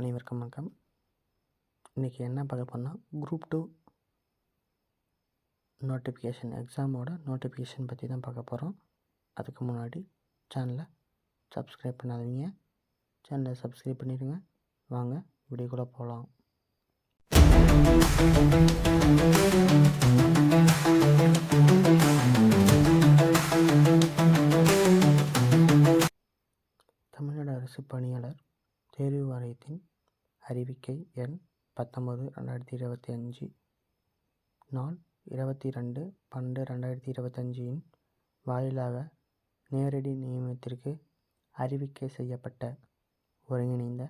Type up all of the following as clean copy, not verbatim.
அனைவருக்கும் வணக்கம். இன்றைக்கி என்ன பார்க்க போனால் குரூப் 2 நோட்டிஃபிகேஷன் எக்ஸாமோட நோட்டிஃபிகேஷன் பற்றி தான் பார்க்க போகிறோம். அதுக்கு முன்னாடி சேனலை சப்ஸ்கிரைப் பண்ணாதீங்க, சேனலை சப்ஸ்கிரைப் பண்ணிடுங்க. வாங்க வீடியோக்குள்ளே போகலாம். தமிழ்நாடு அரசு பணியாளர் தேர்வு வாரியத்தின் அறிவிக்கை எண் 19/2025 நாள் 22/12/2025 வாயிலாக நேரடி நியமனத்திற்கு அறிவிக்கை செய்யப்பட்ட ஒருங்கிணைந்த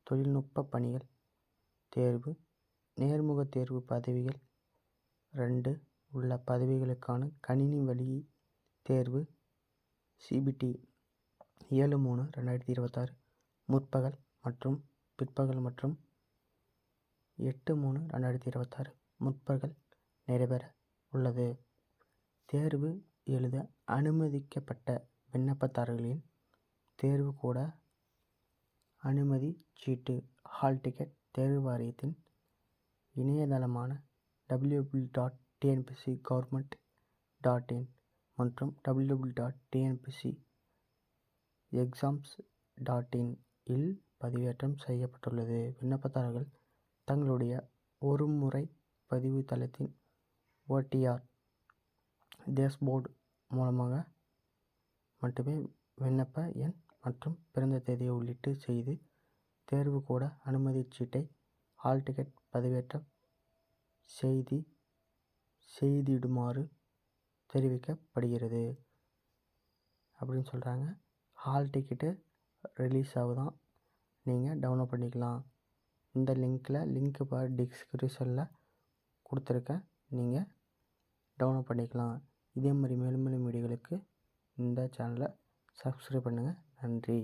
தொழில்நுட்ப பணிகள் தேர்வு நேர்முக தேர்வு பதவிகள் 2 உள்ள பதவிகளுக்கான கணினி வழி தேர்வு CBT 7/3/2026 முற்பகல் மற்றும் பிற்பகல் மற்றும் 8/3/2026 முற்பகல் நடைபெற உள்ளது. தேர்வு எழுத அனுமதிக்கப்பட்ட விண்ணப்பதாரர்களின் தேர்வு கூட அனுமதி சீட்டு ஹால் டிக்கெட் தேர்வு வாரியத்தின் இணையதளமான www.tnpcgovernment.in மற்றும் www.tnpcexams.in இல் பதிவேற்றம் செய்யப்பட்டுள்ளது. விண்ணப்பதாரர்கள் தங்களுடைய ஒரு முறை பதிவு தளத்தின் OTR டேஷ்போர்டு மூலமாக மட்டுமே விண்ணப்ப எண் மற்றும் பிறந்த தேதியை உள்ளிட்டு செய்து தேர்வு கூட அனுமதி சீட்டை ஹால் டிக்கெட் பதிவேற்றம் செய்திடுமாறு தெரிவிக்கப்படுகிறது அப்படின்னு சொல்கிறாங்க. ஹால் டிக்கெட்டு ரிலீஸ் ஆகுதான், நீங்கள் டவுன்லோட் பண்ணிக்கலாம். இந்த லிங்க்கு டிஸ்கிரிப்ஷனில் கொடுத்துருக்கேன், நீங்கள் டவுன்லோட் பண்ணிக்கலாம். இதே மாதிரி மேலும் மேலும் வீடியோகளுக்கு இந்த சேனலை சப்ஸ்கிரைப் பண்ணுங்கள். நன்றி.